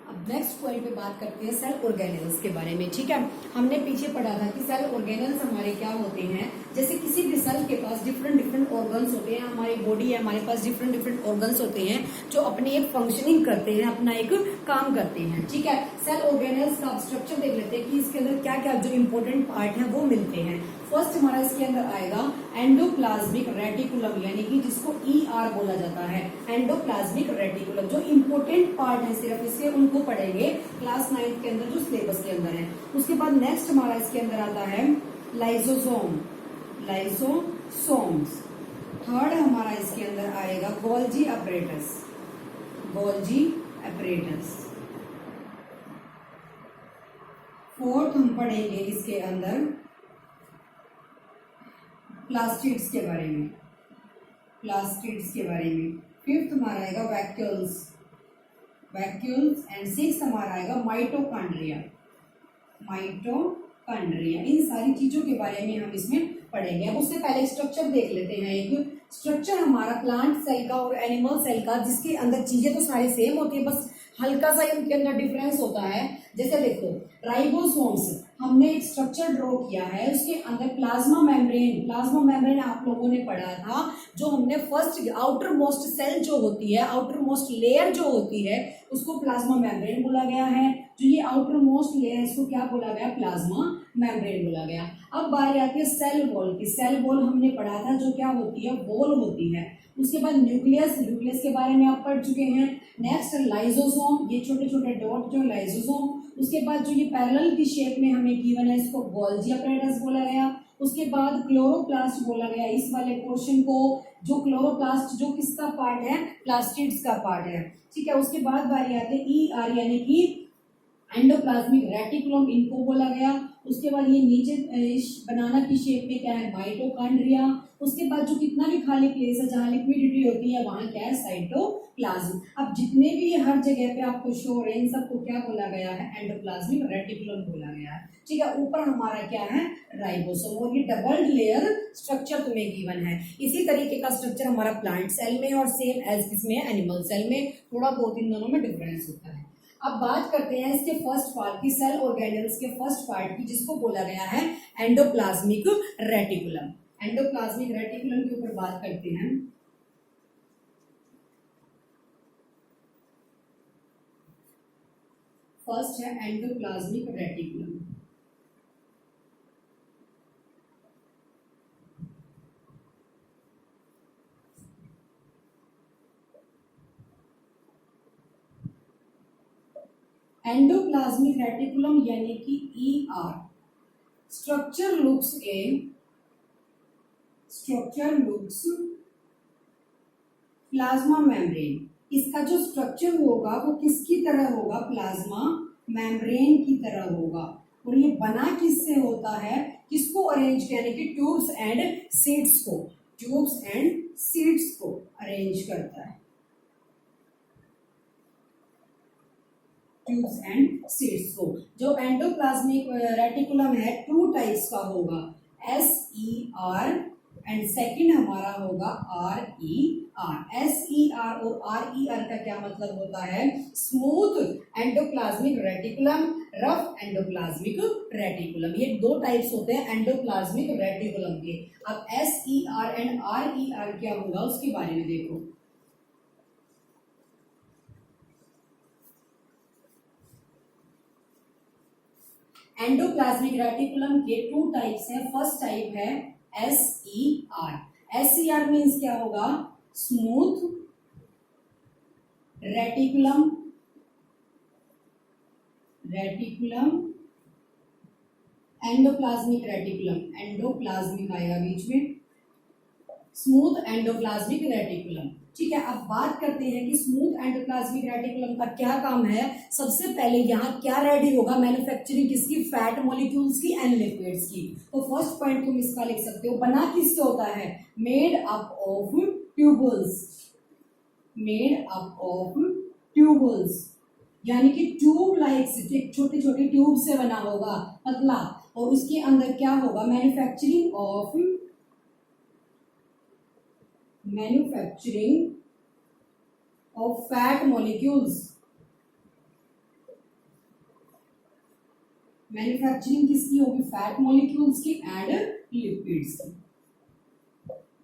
अब next point पे बात करते हैं सेल ऑर्गेनेल्स के बारे में। ठीक है, हमने पीछे पढ़ा था कि सेल ऑर्गेनेल्स हमारे क्या होते हैं। जैसे किसी भी सेल के पास डिफरेंट डिफरेंट ऑर्गन्स होते हैं, हमारी बॉडी है, हमारे पास डिफरेंट डिफरेंट ऑर्गन्स होते हैं जो अपनी एक फंक्शनिंग करते हैं, अपना एक काम करते हैं। ठीक है, सेल ऑर्गेनेल्स का स्ट्रक्चर देख लेते हैं कि इसके अंदर क्या क्या जो इंपॉर्टेंट पार्ट है वो मिलते हैं। फर्स्ट हमारा इसके अंदर आएगा एंडोप्लाज्मिक रेटिकुलम, यानी कि जिसको ER बोला जाता है, एंडोप्लाज्मिक रेटिकुलम। जो इंपॉर्टेंट पार्ट है सिर्फ इसके उनको पढ़ेंगे क्लास 9 के अंदर जो सिलेबस के अंदर है। उसके बाद नेक्स्ट हमारा इसके अंदर आता है लाइसोसोम, लाइसोसोम्स। थर्ड हमारा इसके अंदर आएगा Golgi apparatus, Golgi apparatus. Fourth हम पढ़ेंगे इसके अंदर प्लास्टिड्स के बारे में, प्लास्टिड्स के बारे में। फिफ्थ हमारा आएगा वैक्यूल्स, वैक्यूल्स। एंड सिक्स्थ हमारा आएगा माइटोकॉन्ड्रिया, माइटोकॉन्ड्रिया। इन सारी चीजों के बारे में हम इसमें पढ़ेंगे। अब उससे पहले स्ट्रक्चर देख लेते हैं। एक स्ट्रक्चर हमारा प्लांट सेल का और एनिमल सेल का, जिसके अंदर चीजें तो सारी सेम होती है, बस हल्का सा इनके अंदर डिफरेंस होता है। जैसे देखो राइबोसोम्स, हमने एक स्ट्रक्चर ड्रॉ किया है, उसके अंदर प्लाज्मा मेम्ब्रेन, प्लाज्मा मेम्ब्रेन आप लोगों ने पढ़ा था। जो हमने फर्स्ट आउटर मोस्ट सेल जो होती है, आउटर मोस्ट लेयर जो होती है, उसको प्लाज्मा मेम्ब्रेन बोला गया है। जो ये आउटर मोस्ट लेयर है इसको क्या बोला गया, प्लाज्मा मेम्ब्रेन बोला गया। अब बारी आती है सेल वॉल की। सेल वॉल हमने पढ़ा था जो क्या होती है, वॉल होती है। उसके बाद न्यूक्लियस, न्यूक्लियस के बारे में आप पढ़ चुके हैं। नेक्स्ट लाइसोसोम, ये छोटे छोटे डॉट जो लाइसोसोम। उसके बाद जो ये पैरेलल की शेप में हमें गिवन है इसको गोल्जी अपरेटस बोला गया। उसके बाद क्लोरोप्लास्ट बोला गया इस वाले पोर्शन को। जो क्लोरोप्लास्ट जो किसका पार्ट है, प्लास्टिड्स का पार्ट है। ठीक है, उसके बाद बारी आती है ER यानी कि एंडोप्लाज्मिक रेटिकुलम, इनको बोला गया। उसके बाद ये नीचे बनाना की शेप में क्या है, माइटोकॉन्ड्रिया। उसके बाद जो कितना भी खाली प्लेस है जहाँ लिक्विडिटी होती है वहां क्या है, साइटोप्लाज्म। अब जितने भी हर जगह पे आपको शो हो रहे हैं इन सबको क्या बोला गया है, एंडोप्लाज्मिक रेटिकुलम बोला गया है। ठीक है, ऊपर हमारा क्या है, राइबोसोम। और ये डबल लेयर स्ट्रक्चर तुम्हें गिवन है। इसी तरीके का स्ट्रक्चर हमारा प्लांट सेल में और सेम एज किसमें, एनिमल सेल में। थोड़ा बहुत इन दोनों में डिफरेंस होता है। अब बात करते हैं इसके फर्स्ट पार्ट की, सेल ऑर्गेनेल्स के फर्स्ट पार्ट की, जिसको बोला गया है एंडोप्लाज्मिक रेटिकुलम। एंडोप्लाज्मिक रेटिकुलम के ऊपर बात करते हैं। फर्स्ट है एंडोप्लाज्मिक रेटिकुलम। एंडोप्लाज्मिक रेटिकुलम यानी कि ER। Structure looks plasma membrane. इसका जो स्ट्रक्चर होगा वो किसकी तरह होगा, प्लाज्मा मेम्ब्रेन की तरह होगा। और ये बना किससे होता है, किसको अरेंज, यानी कि ट्यूब्स एंड सीड्स को, ट्यूब्स एंड सीड्स को अरेंज करता है, ट्यूब्स एंड सीड्स को। जो एंडोप्लाज्मिक रेटिकुलम है 2 टाइप्स का होगा, SER एंड सेकंड हमारा होगा RER। SER और RER का क्या मतलब होता है, smooth endoplasmic reticulum, rough endoplasmic reticulum. ये 2 टाइप्स होते हैं एंडोप्लाज्मिक रेटिकुलम के। अब SER एंड RER क्या होगा उसके बारे में देखो। एंडोप्लाज्मिक रेटिकुलम के 2 टाइप्स हैं। फर्स्ट टाइप है SER। SER मीन्स क्या होगा, smooth reticulum, endoplasmic reticulum, endoplasmic आएगा बीच में, स्मूथ एंडोप्लाज्मिक रेटिकुलम। ठीक है, अब बात करते हैं कि स्मूथ एंडोप्लाज्मिक रेटिकुलम का क्या काम है। सबसे पहले यहाँ क्या रेडी होगा, मैन्युफैक्चरिंग किसकी, फैट मॉलिक्यूल्स की एंड लिपिड्स की। तो फर्स्ट पॉइंट तुम इसका लिख सकते हो, बना किससे होता है, made up of tubules, made up of tubules, यानी कि ट्यूब लाइक छोटी छोटी ट्यूब से बना होगा, पतला। और उसके अंदर क्या होगा, manufacturing of fat molecules, manufacturing किसकी होगी, फैट मॉलिक्यूल्स की एंड लिपिड्स की।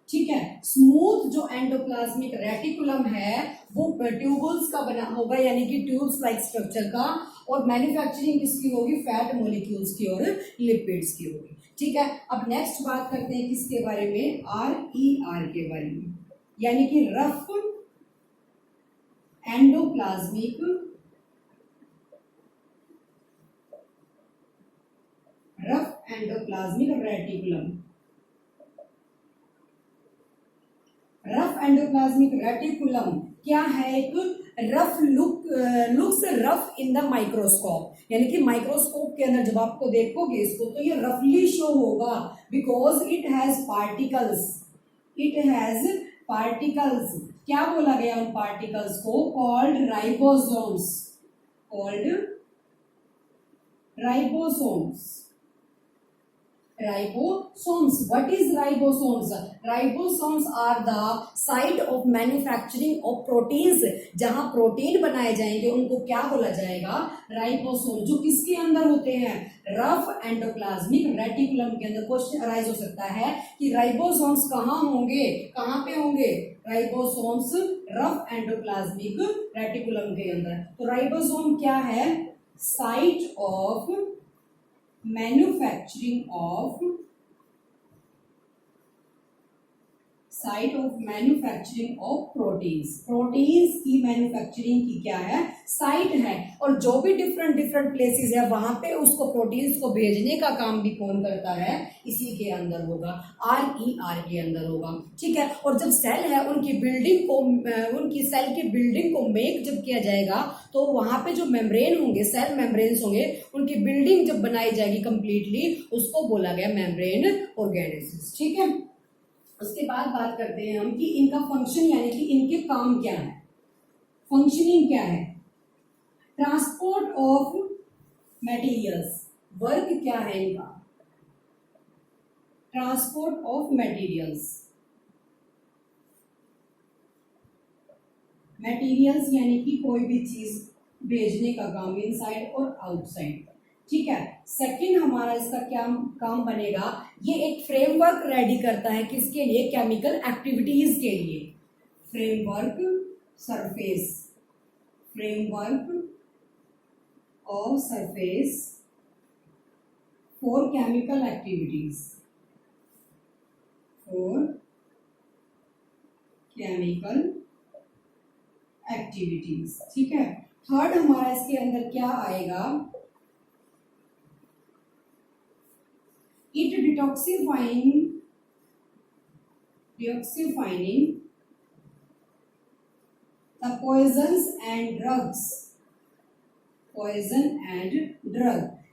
ठीक है, स्मूथ जो एंडोप्लाज्मिक रेटिकुलम है वो ट्यूबल्स का बना होगा, यानी कि ट्यूब्स लाइक स्ट्रक्चर का, और मैन्युफैक्चरिंग किसकी होगी, फैट मॉलिक्यूल्स की और लिपिड्स की होगी। ठीक है, अब नेक्स्ट बात करते हैं किसके बारे में, RER के बारे में, यानी कि rough endoplasmic reticulum. Rough endoplasmic reticulum क्या है, एक rough looks rough in the microscope, यानी कि माइक्रोस्कोप के अंदर जब आपको देखोगे इसको तो ये रफली शो होगा, बिकॉज इट हैज पार्टिकल्स। क्या बोला गया उन पार्टिकल्स को, called ribosomes. Ribosomes. What is ribosomes? Ribosomes are the site of manufacturing of proteins. जहां प्रोटीन बनाए जाएंगे उनको क्या बोला जाएगा, राइबोसोम, जो किसके अंदर होते हैं, रफ एंडोप्लाज्मिक रेटिकुलम के अंदर। क्वेश्चन अराइज हो सकता है कि राइबोसोम्स कहाँ होंगे, कहाँ पे होंगे, राइबोसोम्स रफ एंडोप्लाज्मिक रेटिकुलम के अंदर। तो राइबोसोम क्या है, site of manufacturing of proteins की मैन्युफैक्चरिंग की क्या है, साइट है। और जो भी डिफरेंट प्लेसेस है वहां पे उसको प्रोटीन्स को भेजने का काम भी कौन करता है, इसी के अंदर होगा, RER के अंदर होगा। ठीक है, और जब सेल है उनकी सेल की बिल्डिंग को मेक जब किया जाएगा तो वहां पे जो मेम्ब्रेन होंगे, सेल मेम्ब्रेन्स होंगे, उनकी बिल्डिंग जब बनाई जाएगी कंप्लीटली, उसको बोला गया मेम्ब्रेन ऑर्गेनेसिस। ठीक है, उसके बाद बात करते हैं हम कि इनका फंक्शन, यानी कि इनके काम क्या है, फंक्शनिंग क्या है। ट्रांसपोर्ट ऑफ मटेरियल्स, वर्क क्या है इनका, ट्रांसपोर्ट ऑफ मटेरियल्स यानी कि कोई भी चीज भेजने का काम, इनसाइड और आउटसाइड। ठीक है, सेकंड हमारा इसका क्या काम बनेगा, ये एक फ्रेमवर्क रेडी करता है, किसके लिए, केमिकल एक्टिविटीज के लिए। Framework of surface for chemical activities. ठीक है, थर्ड हमारा इसके अंदर क्या आएगा, it detoxifying the poison and drug।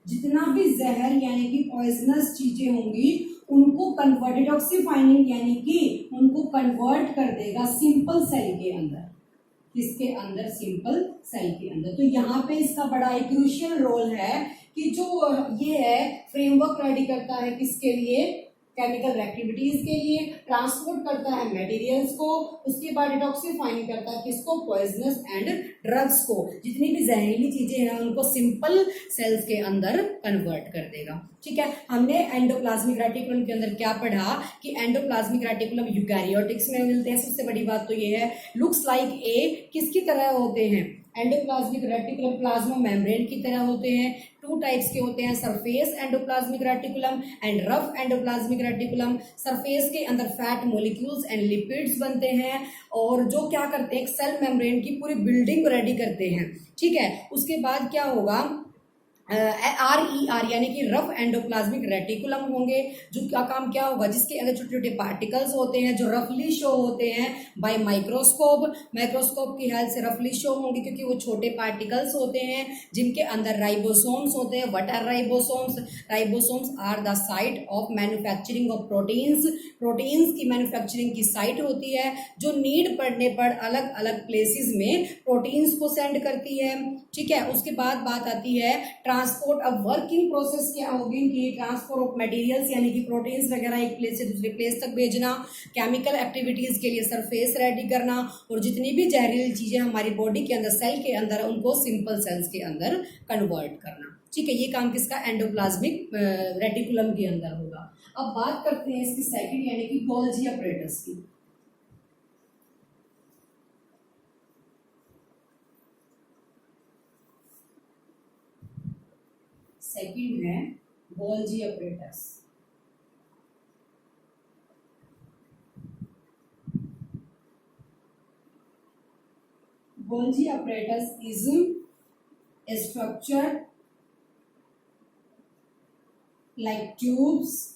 जितना भी जहर यानी कि पॉइजनस चीजें होंगी उनको कन्वर्ट, डिटॉक्सिफाइंग यानी कि उनको कन्वर्ट कर देगा सिंपल सेल के अंदर। किसके अंदर, सिंपल सेल के अंदर। तो यहाँ पे इसका बड़ा एक क्रूशियल रोल है कि जो ये है फ्रेमवर्क रेडी करता है किसके लिए, केमिकल एक्टिविटीज के लिए, ट्रांसपोर्ट करता है मटेरियल्स को, उसके बाद डिटॉक्सिफाइंग करता है किसको, पॉइजनस एंड ड्रग्स को, जितनी भी जहरीली चीजें हैं उनको सिंपल सेल्स के अंदर कन्वर्ट कर देगा। ठीक है, हमने एंडोप्लाज्मिक रेटिकुलम के अंदर क्या पढ़ा कि एंडोप्लाज्मिक रेटिकुलम यूकैरियोटिक्स में मिलते हैं। सबसे बड़ी बात तो ये है, लुक्स लाइक ए किसकी तरह होते हैं, एंडोप्लाज्मिक रेटिकुलम प्लाज्मा मेम्ब्रेन की तरह होते हैं। टू टाइप्स के होते हैं, surface endoplasmic reticulum and rough endoplasmic reticulum. Surface के अंदर फैट मॉलिक्यूल्स एंड लिपिड्स बनते हैं और जो क्या करते हैं, सेल मेम्ब्रेन की पूरी बिल्डिंग को रेडी करते हैं। ठीक है, उसके बाद क्या होगा, RER यानी कि रफ एंडोप्लाज्मिक रेटिकुलम होंगे, जो का काम क्या होगा, जिसके अंदर छोटे छोटे पार्टिकल्स होते हैं जो रफली शो होते हैं बाय माइक्रोस्कोप की हेल्प से रफली शो होंगे, क्योंकि वो छोटे पार्टिकल्स होते हैं जिनके अंदर राइबोसोम्स होते हैं। What are ribosomes? Ribosomes are the site of manufacturing of proteins की मैन्युफैक्चरिंग की साइट होती है जो नीड पड़ने पर अलग अलग प्लेसेस में प्रोटीन्स को सेंड करती है। ठीक है, उसके बाद बात आती है ट्रांसपोर्ट, अब वर्किंग प्रोसेस क्या होगी कि ट्रांसपोर्ट ऑफ मटेरियल्स यानी कि प्रोटीन्स वगैरह एक प्लेस से दूसरे प्लेस तक भेजना, केमिकल एक्टिविटीज के लिए सरफेस रेडी करना, और जितनी भी जहरीली चीजें हमारी बॉडी के अंदर सेल के अंदर उनको सिंपल सेल्स के अंदर कन्वर्ट करना। ठीक है, ये काम किसका, एंडोप्लाज्मिक रेटिकुलम के अंदर होगा। अब बात करते हैं इसकी सेकंड यानी कि गोल्जी अपरेटस की। सेकंड है Golgi apparatus. Golgi apparatus is a structure like tubes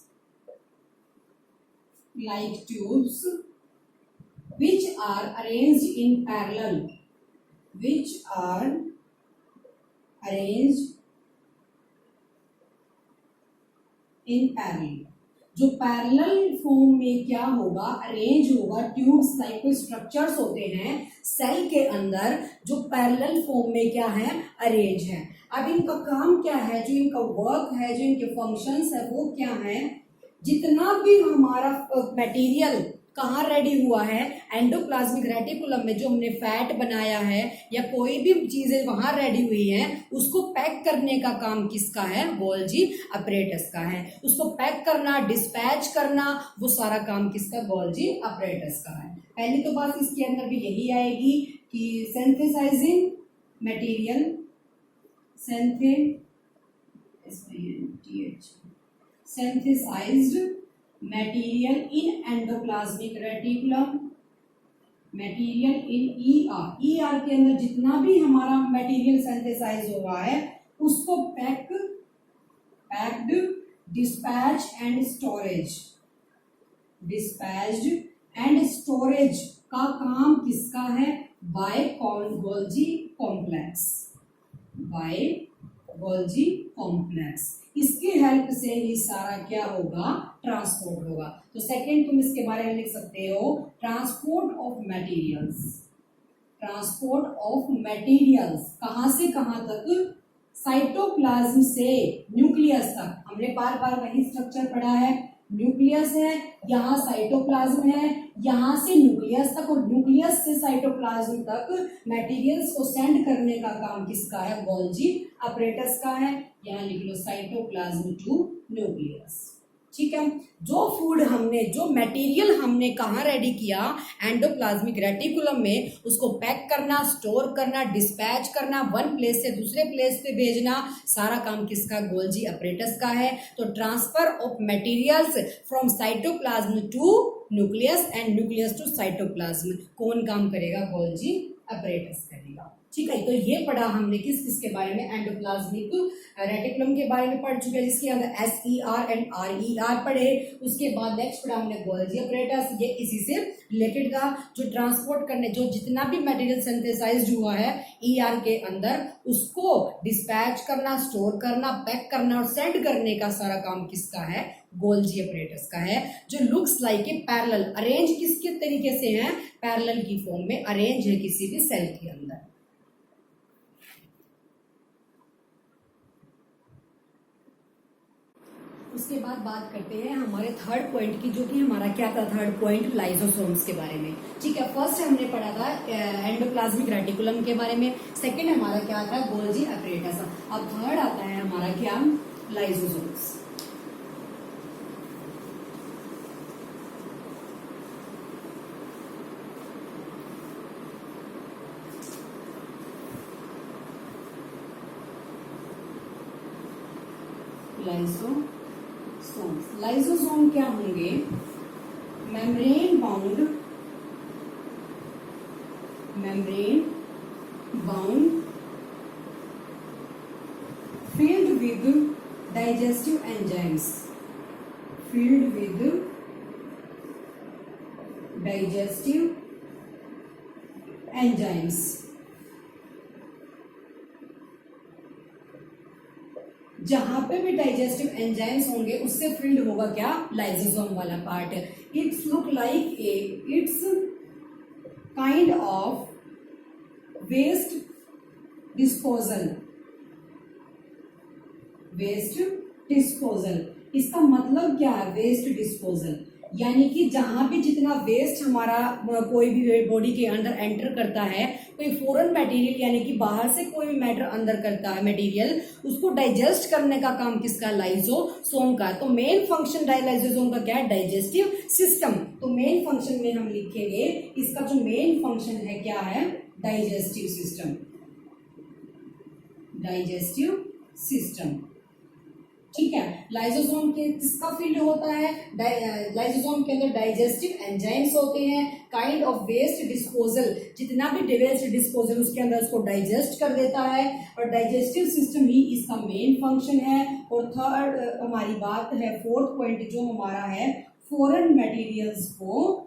which are arranged in parallel, जो पैरेलल फॉर्म में क्या होगा, अरेंज होगा, ट्यूब्स टाइप के स्ट्रक्चर्स होते हैं सेल के अंदर जो पैरेलल फॉर्म में क्या है, अरेंज है। अब इनका काम क्या है, जो इनका वर्क है, जो इनके फंक्शंस है वो क्या है, जितना भी हमारा मटेरियल कहाँ रेडी हुआ है, एंडोप्लाज्मिक रेटिकुलम में जो हमने फैट बनाया है या कोई भी चीजें वहां रेडी हुई हैं, उसको पैक करने का काम किसका है, गोल्जी अपरेटस का है। उसको पैक करना, डिस्पैच करना, वो सारा काम किसका, गोल्जी अपरेटस का है। पहली तो बात इसके अंदर भी यही आएगी कि synthesising material, synthesized material in endoplasmic reticulum, material in ER के अंदर जितना भी हमारा मटेरियल सिंथेसाइज हुआ है उसको पैक्ड, डिस्पैच एंड स्टोरेज का काम किसका है, बाय गोल्जी कॉम्प्लेक्स। इसके हेल्प से ही सारा क्या होगा, ट्रांसपोर्ट होगा। तो सेकंड तुम इसके बारे में लिख सकते हो, ट्रांसपोर्ट ऑफ मटेरियल्स कहां से कहां तक, साइटोप्लाज्म से न्यूक्लियस तक। हमने बार बार वही स्ट्रक्चर पढ़ा है, न्यूक्लियस है, यहाँ साइटोप्लाज्म है, यहाँ से न्यूक्लियस तक और न्यूक्लियस से साइटोप्लाज्म तक मटेरियल्स को सेंड करने का काम किसका है, गोल्जी अपरेटस का है। यहाँ लिख लो साइटोप्लाज्म टू न्यूक्लियस। ठीक है, जो फूड हमने, जो मटेरियल हमने कहाँ रेडी किया, एंडोप्लाज्मिक रेटिकुलम में, उसको पैक करना, स्टोर करना, डिस्पैच करना, वन प्लेस से दूसरे प्लेस पे भेजना, सारा काम किसका, गोल्जी अपरेटस का है। तो transfer of materials from cytoplasm to nucleus and nucleus to cytoplasm कौन काम करेगा, गोल्जी अपरेटस करेगा। ठीक है, तो ये पढ़ा हमने किस के बारे में, एंडोप्लाज्मिक रेटिकुलम के बारे में पढ़ चुके हैं, जिसके अंदर SER एंड RER पढ़े। उसके बाद नेक्स्ट पढ़ा हमने गोल्जी अपरेटस, ये इसी से रिलेटेड था, जो ट्रांसपोर्ट करने, जो जितना भी मटेरियल सिंथेसाइज्ड हुआ है ER के अंदर, उसको डिस्पैच करना, स्टोर करना, पैक करना और सेंड करने का सारा काम किसका है, गोल्जी अपरेटस का है। जो looks like a parallel, arrange किसके तरीके से है, पैरेलल की फॉर्म में अरेंज है किसी भी सेल के अंदर। उसके बाद बात करते हैं हमारे थर्ड पॉइंट की, जो कि हमारा क्या था, थर्ड पॉइंट लाइसोसोम्स के बारे में। ठीक है, फर्स्ट हमने पढ़ा था एंडोप्लाज्मिक रेटिकुलम के बारे में, सेकंड हमारा क्या था, गोल्जी अपरेटस। अब थर्ड आता है हमारा क्या, लाइसोसोम्स। लाइसोसोम क्या होंगे, membrane bound filled with digestive enzymes, जहां पे भी डाइजेस्टिव एंजाइम्स होंगे उससे फिल्ड होगा क्या, लाइसोसोम वाला part. It's look like it's kind of waste disposal waste disposal. इसका मतलब क्या है वेस्ट डिस्पोजल, यानी कि जहां भी जितना वेस्ट हमारा कोई भी बॉडी के अंदर एंटर करता है, कोई फॉरेन मटेरियल यानी कि बाहर से कोई भी मैटर अंदर करता है मटेरियल, उसको डाइजेस्ट करने का काम किसका, लाइसोसोम का। तो मेन फंक्शन लाइसोसोम का क्या है, डाइजेस्टिव सिस्टम। तो मेन फंक्शन में हम लिखेंगे इसका जो मेन फंक्शन है क्या है, डाइजेस्टिव सिस्टम, डाइजेस्टिव सिस्टम। ठीक है, लाइसोसोम के किसका फील्ड होता है, लाइसोसोम के अंदर डाइजेस्टिव एंजाइम्स होते हैं, काइंड ऑफ वेस्ट डिस्पोजल, जितना भी वेस्ट डिस्पोजल उसके अंदर उसको डाइजेस्ट कर देता है, और डाइजेस्टिव सिस्टम ही इसका मेन फंक्शन है। और थर्ड हमारी बात है, फोर्थ पॉइंट जो हमारा है, फॉरेन मटेरियल्स को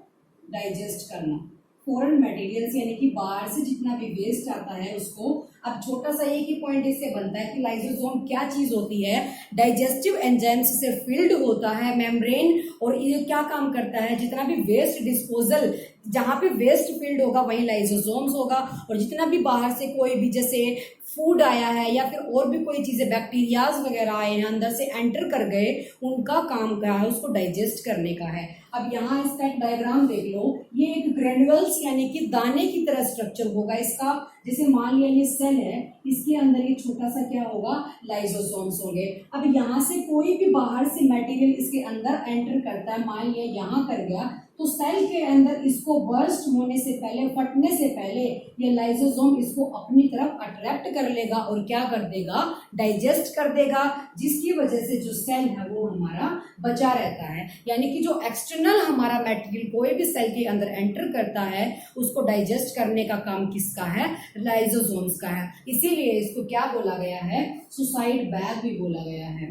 डाइजेस्ट करना। फॉरेन मटेरियल्स यानी कि बाहर से जितना भी वेस्ट आता है उसको, अब छोटा सा एक ही पॉइंट इससे बनता है कि लाइसोसोम क्या चीज होती है, डाइजेस्टिव एंजाइम्स से फिल्ड होता है मेम्ब्रेन, और ये क्या काम करता है, जितना भी वेस्ट डिस्पोजल, जहां पे वेस्ट फील्ड होगा वहीं लाइसोसोम्स होगा, और जितना भी बाहर से कोई भी जैसे फूड आया है या फिर और भी कोई चीजें बैक्टीरियाज वगैरह आए हैं अंदर से एंटर कर गए, उनका काम क्या है, उसको डाइजेस्ट करने का है। अब यहाँ इसका एक डायग्राम देख लो, ये एक ग्रेनुअल्स यानी कि दाने की तरह स्ट्रक्चर होगा इसका। जैसे मान लिया ये सेल है, इसके अंदर ये छोटा सा क्या होगा, लाइसोसोम्स होंगे। अब यहाँ से कोई भी बाहर से मटेरियल इसके अंदर एंटर करता है, मान लिया यहाँ कर गया, तो सेल के अंदर इसको बर्स्ट होने से पहले, फटने से पहले, ये लाइसोसोम इसको अपनी तरफ अट्रैक्ट कर लेगा और क्या कर देगा, डाइजेस्ट कर देगा, जिसकी वजह से जो सेल है वो हमारा बचा रहता है। यानी कि जो एक्सटर्नल हमारा मटेरियल कोई भी सेल के अंदर एंटर करता है, उसको डाइजेस्ट करने का काम किसका है, लाइसोसोम्स का है। इसीलिए इसको क्या बोला गया है, सुसाइड बैग भी बोला गया है,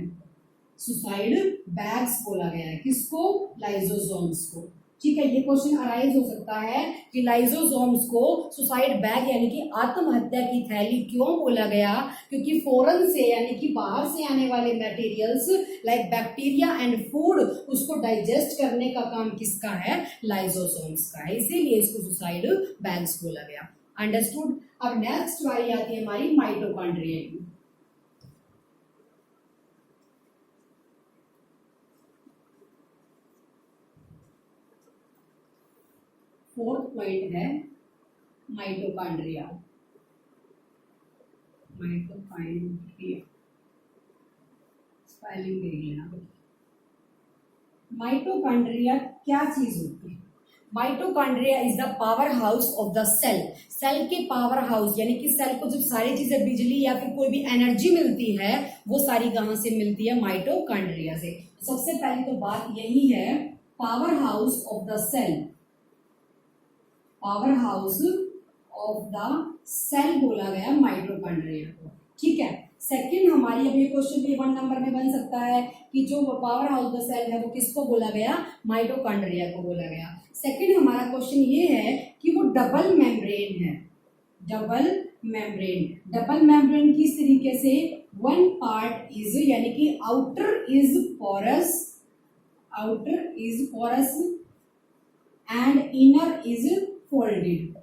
सुसाइड बैग्स बोला गया है, किसको, लाइसोसोम्स को। ठीक है, ये क्वेश्चन अराइज हो सकता है कि लाइसोसोम्स को सुसाइड बैग यानी कि आत्महत्या की थैली क्यों बोला गया, क्योंकि फॉरेन से यानी कि बाहर से आने वाले materials like bacteria and food, उसको डाइजेस्ट करने का काम किसका है, लाइसोसोम्स का है, इसीलिए इसको सुसाइड बैग्स बोला गया। अंडरस्टूड। अब नेक्स्ट वाली आती है हमारी माइटोकॉन्ड्रिया की। फोर्थ पॉइंट है माइटोकॉन्ड्रिया, माइटोकॉन्ड्रिया स्पेलिंग देख लेना। माइटोकॉन्ड्रिया क्या चीज होती है, mitochondria is the power house of the cell. Cell के पावर हाउस यानी कि सेल को जब सारी चीजें बिजली या फिर कोई भी एनर्जी मिलती है, वो सारी कहां से मिलती है, माइटोकॉन्ड्रिया से। सबसे पहली तो बात यही है, power house of the cell, power house of the cell बोला गया माइटोकॉन्ड्रिया को। ठीक है, सेकंड हमारी अभी क्वेश्चन भी 1 नंबर में बन सकता है कि जो power house of the cell है वो किसको बोला गया, माइटोकॉन्ड्रिया को बोला गया। सेकंड हमारा क्वेश्चन ये है कि वो डबल मेम्ब्रेन है, डबल मेम्ब्रेन। डबल मेम्ब्रेन किस तरीके से, वन पार्ट इज यानी कि outer is porous, outer is porous and inner is folded,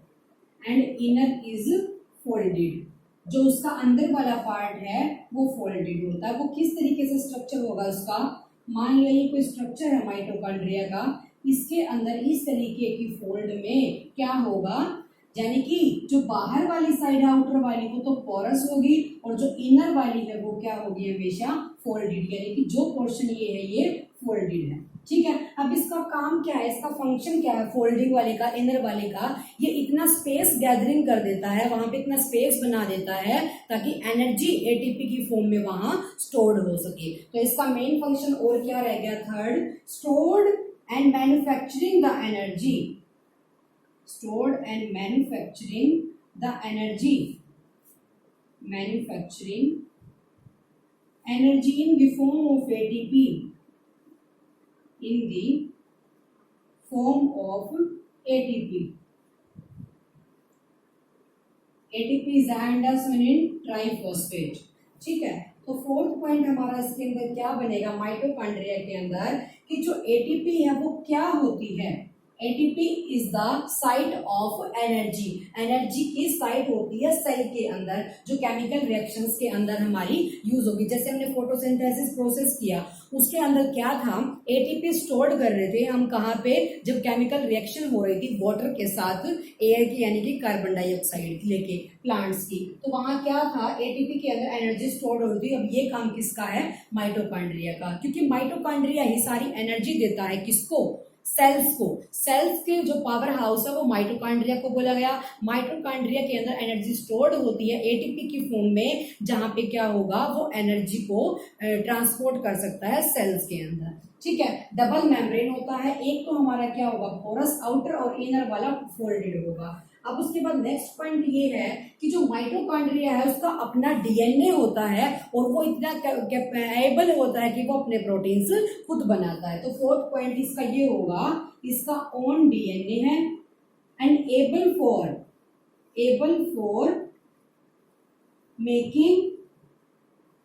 and inner is folded. जो उसका अंदर वाला पार्ट है वो फोल्डेड होता है। वो किस तरीके से स्ट्रक्चर होगा उसका, मान लिया ये कोई स्ट्रक्चर है माइटोकॉन्ड्रिया का, इसके अंदर इस तरीके की फोल्ड में क्या होगा, यानी कि जो बाहर वाली साइड है आउटर वाली वो तो पोरस होगी, और जो इनर वाली है वो क्या होगी, हमेशा फोल्डेड, यानी कि जो पोर्शन ये है ये फोल्डेड है। ठीक है, अब इसका काम क्या है, इसका फंक्शन क्या है, फोल्डिंग वाले का, इनर वाले का, ये इतना स्पेस गैदरिंग कर देता है, वहां पे इतना स्पेस बना देता है ताकि एनर्जी एटीपी की फॉर्म में वहां स्टोर्ड हो सके। तो इसका मेन फंक्शन और क्या रह गया, third, stored and manufacturing the energy, stored and manufacturing the energy, manufacturing energy in the form of ATP, in the form of ATP. ATP is andazonin triphosphate. ठीक है, तो फोर्थ पॉइंट हमारा इसके अंदर क्या बनेगा, माइटोकॉन्ड्रिया के अंदर कि जो एटीपी है वो क्या होती है, ATP is the site of energy, energy की साइट होती है सेल के अंदर जो केमिकल रिएक्शंस के अंदर हमारी यूज होगी। जैसे हमने फोटोसिंथेसिस प्रोसेस किया उसके अंदर क्या था, एटीपी स्टोर्ड कर रहे थे हम कहाँ पे, जब केमिकल रिएक्शन हो रही थी वाटर के साथ एयर की यानी कि कार्बन डाइऑक्साइड लेके प्लांट्स की, तो वहां क्या था एटीपी के अंदर एनर्जी स्टोर्ड हो रही थी। अब ये काम किसका है, माइटोकॉन्ड्रिया का, क्योंकि माइटोकॉन्ड्रिया ही सारी एनर्जी देता है किसको, सेल्स को। सेल्स के जो पावर हाउस है वो माइटोकॉन्ड्रिया को बोला गया। माइटोकॉन्ड्रिया के अंदर एनर्जी स्टोर्ड होती है एटीपी की फॉर्म में, जहां पे क्या होगा वो एनर्जी को ट्रांसपोर्ट कर सकता है सेल्स के अंदर। ठीक है, डबल मेम्ब्रेन होता है, एक तो हमारा क्या होगा पोरस, आउटर और इनर वाला फोल्डेड होगा। अब उसके बाद नेक्स्ट पॉइंट ये है कि जो माइटोकॉन्ड्रिया है उसका अपना डीएनए होता है और वो इतना कैपेबल होता है कि वो अपने प्रोटीन्स खुद बनाता है। तो फोर्थ पॉइंट इसका ये होगा, इसका ओन डीएनए है and able for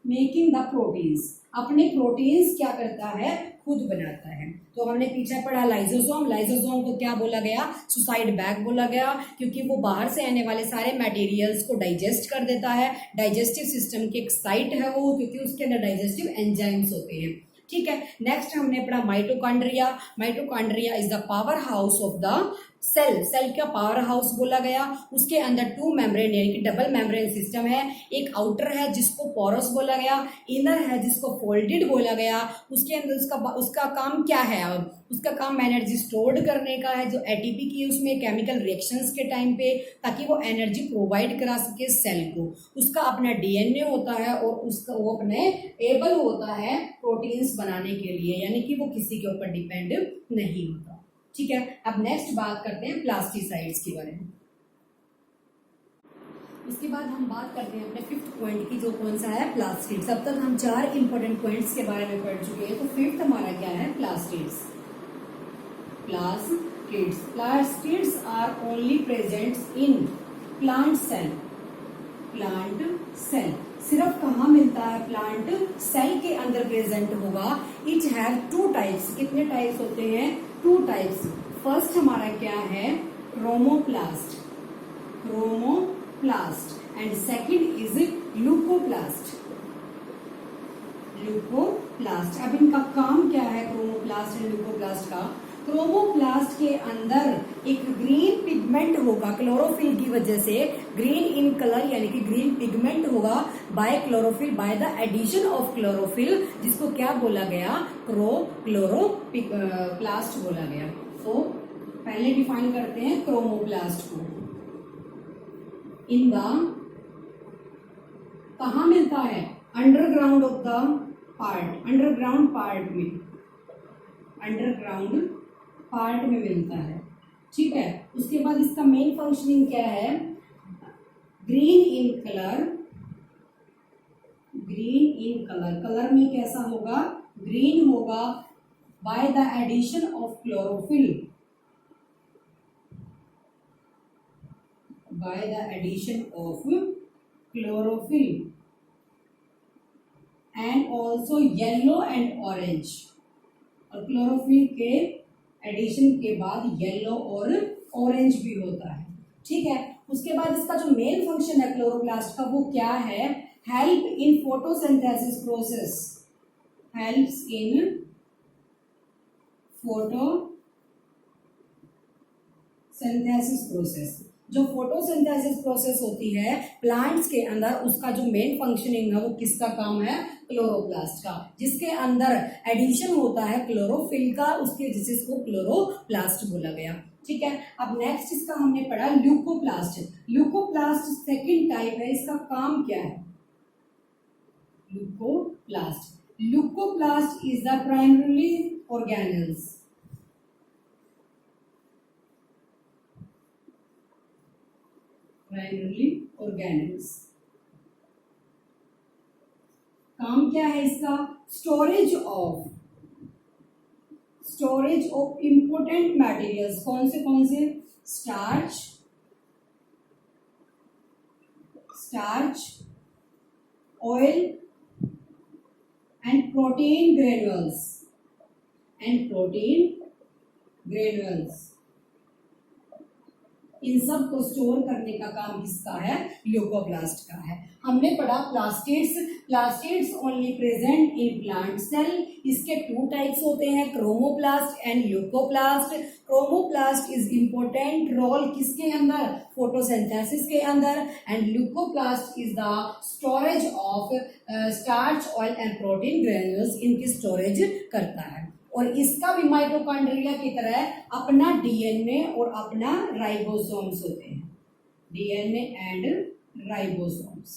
making the proteins, अपने प्रोटीन्स क्या करता है, खुद बनाता है। तो हमने पीछे पढ़ा लाइसोसोम, लाइसोसोम को क्या बोला गया, सुसाइड बैग बोला गया, क्योंकि वो बाहर से आने वाले सारे मटेरियल्स को डाइजेस्ट कर देता है। डाइजेस्टिव सिस्टम की एक साइट है वो, क्योंकि उसके अंदर डाइजेस्टिव एंजाइम्स होते हैं। ठीक है, नेक्स्ट हमने पढ़ा mitochondria. Mitochondria is the power house of the cell, cell का पावर हाउस बोला गया। उसके अंदर टू मेम्ब्रेन यानी कि डबल मेम्ब्रेन सिस्टम है, एक आउटर है जिसको पोरस बोला गया, इनर है जिसको फोल्डेड बोला गया। उसके अंदर उसका काम क्या है, अब उसका काम एनर्जी स्टोर्ड करने का है, जो एटीपी की उसमें केमिकल रिएक्शंस के टाइम पे, ताकि वो एनर्जी प्रोवाइड करा सके सेल को। उसका अपना डीएनए होता है और उसका वो अपने एबल होता है प्रोटीन्स बनाने के लिए, यानी कि वो किसी के ऊपर डिपेंड नहीं होता। ठीक है, अब नेक्स्ट बात करते हैं प्लास्टिसाइड्स के बारे में। उसके बाद हम बात करते हैं अपने फिफ्थ पॉइंट की, जो कौन सा है, प्लास्टिड्स। अब तक हम 4 इंपॉर्टेंट पॉइंट्स के बारे में पढ़ चुके हैं, तो फिफ्थ हमारा क्या है, plastids. Plastids are only present in plant cell. Plant cell सिर्फ कहाँ मिलता है, प्लांट सेल के अंदर प्रेजेंट होगा। इट हैव 2 टाइप्स, कितने टाइप्स होते हैं, 2 टाइप्स। फर्स्ट हमारा क्या है, chromoplast and second is leucoplast. अब इनका काम क्या है, क्रोमोप्लास्ट एंड ल्यूकोप्लास्ट का। क्रोमोप्लास्ट के अंदर एक ग्रीन पिगमेंट होगा, क्लोरोफिल की वजह से ग्रीन इन कलर यानी कि ग्रीन पिगमेंट होगा by chlorophyll, by the addition of chlorophyll, जिसको क्या बोला गया, क्लोरोप्लास्ट बोला गया। तो पहले डिफाइन करते हैं क्रोमोप्लास्ट को। इन द कहा मिलता है, underground of the part, underground part में मिलता है। ठीक है, उसके बाद इसका मेन फंक्शनिंग क्या है, ग्रीन इन कलर, कलर में कैसा होगा, ग्रीन होगा, by the addition of chlorophyll, and also yellow and orange, और क्लोरोफिल के एडिशन के बाद येलो और ऑरेंज भी होता है। ठीक है, उसके बाद इसका जो मेन फंक्शन है क्लोरोप्लास्ट का वो क्या है, हेल्प इन फोटोसिंथेसिस प्रोसेस। जो फोटोसिंथेसिस प्रोसेस होती है प्लांट्स के अंदर, उसका जो मेन फंक्शनिंग है वो किसका काम है, क्लोरोप्लास्ट का, जिसके अंदर एडिशन होता है क्लोरोफिल का, उसके जिसको क्लोरोप्लास्ट बोला गया। ठीक है, अब नेक्स्ट इसका हमने पढ़ा ल्यूकोप्लास्ट। ल्यूकोप्लास्ट सेकंड टाइप है, इसका काम क्या है, leucoplast is the primary organelles, काम क्या है इसका, स्टोरेज ऑफ इंपोर्टेंट मटेरियल्स। कौन से, starch, oil and protein granules, इन सब को स्टोर करने का काम किसका है? ल्यूकोप्लास्ट का है। हमने पढ़ा plastids only present in plant cell. इसके टू टाइप्स होते हैं, chromoplast and leucoplast. Chromoplast is important role किसके अंदर? फोटोसिंथेसिस के अंदर। And leucoplast is the storage of starch, oil and protein granules, इनकी स्टोरेज करता है। और इसका भी माइटोकॉन्ड्रिया की तरह अपना डीएनए और अपना राइबोसोम्स होते हैं, डीएनए एंड राइबोसोम्स।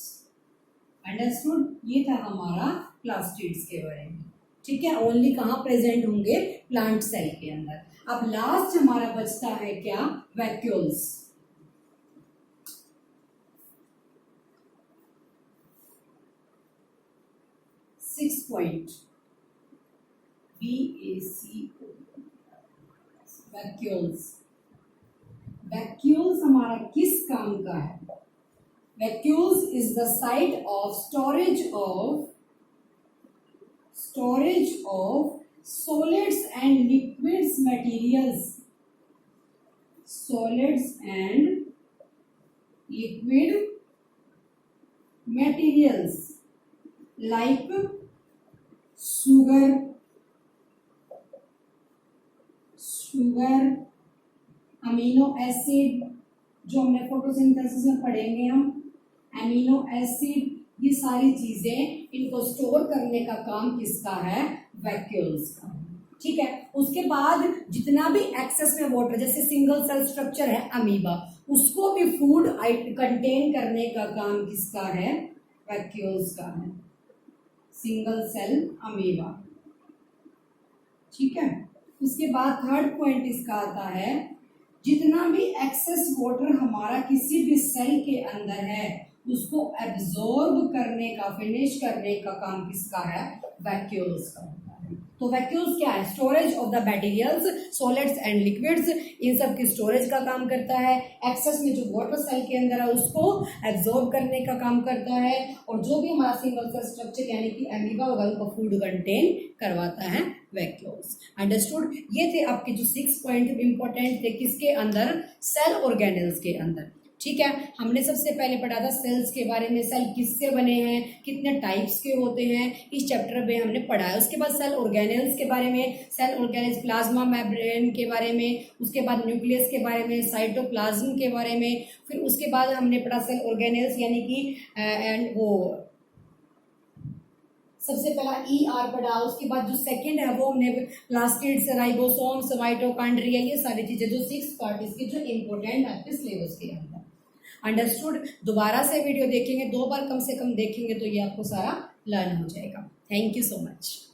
अंडरस्टूड? ये था हमारा प्लास्टिड्स के बारे में। ठीक है, ओनली कहाँ प्रेजेंट होंगे? प्लांट सेल के अंदर। अब लास्ट हमारा बचता है क्या? Vacuoles. Six point vacuoles. Vacuoles हमारा किस काम का है? Vacuoles is the site of storage of solids and liquids materials, solids and liquid materials like sugar, amino acid, जो हमने फोटोसिंथेसिस में पढ़ेंगे हम, अमीनो एसिड, ये सारी चीजें इनको स्टोर करने का काम किसका है? वैक्यूल्स का। ठीक है, उसके बाद जितना भी एक्सेस में वाटर, जैसे सिंगल सेल स्ट्रक्चर है अमीबा, उसको भी फूड कंटेन करने का काम किसका है? वैक्यूल्स का है। Single cell amoeba. ठीक है, उसके बाद थर्ड पॉइंट इसका आता है, जितना भी एक्सेस वाटर हमारा किसी भी सेल के अंदर है उसको एब्जॉर्ब करने का, फिनिश करने का काम किसका है? वैक्यूल्स का होता है। तो वैक्यूल्स क्या है? Storage of the materials, solids and liquids, इन सब की स्टोरेज का काम करता है। एक्सेस में जो वाटर सेल के अंदर है उसको एब्जॉर्ब करने का काम करता है। और जो भी हमारा सिंगल सेल स्ट्रक्चर यानी कि अमीबा वगैरह को फूड कंटेन करवाता है वैक्यूल्स। अंडरस्टूड? ये थे आपके जो 6 पॉइंट इंपॉर्टेंट थे किसके अंदर? सेल ऑर्गेनेल्स के अंदर। ठीक है, हमने सबसे पहले पढ़ा था सेल्स के बारे में, सेल किससे बने हैं, कितने टाइप्स के होते हैं, इस चैप्टर में हमने पढ़ा है। उसके बाद सेल ऑर्गेनेल्स के बारे में, सेल ऑर्गेनेल्स प्लाज्मा मेम्ब्रेन के बारे में, उसके बाद न्यूक्लियस के बारे में, साइटोप्लाज्म के बारे में, फिर उसके बाद हमने पढ़ा सेल ऑर्गेनेल्स यानी कि एंड वो सबसे पहला ER पढ़ा। उसके बाद जो सेकंड है वो हमने प्लास्टिड्स, राइबोसोम्स, माइटोकॉन्ड्रिया, ये सारी चीजें जो 6 पार्ट इसके जो इम्पोर्टेंट आपके सिलेबस के अंदर। अंडरस्टूड? दोबारा से वीडियो देखेंगे, 2 बार कम से कम देखेंगे तो ये आपको सारा लर्न हो जाएगा। Thank you so much.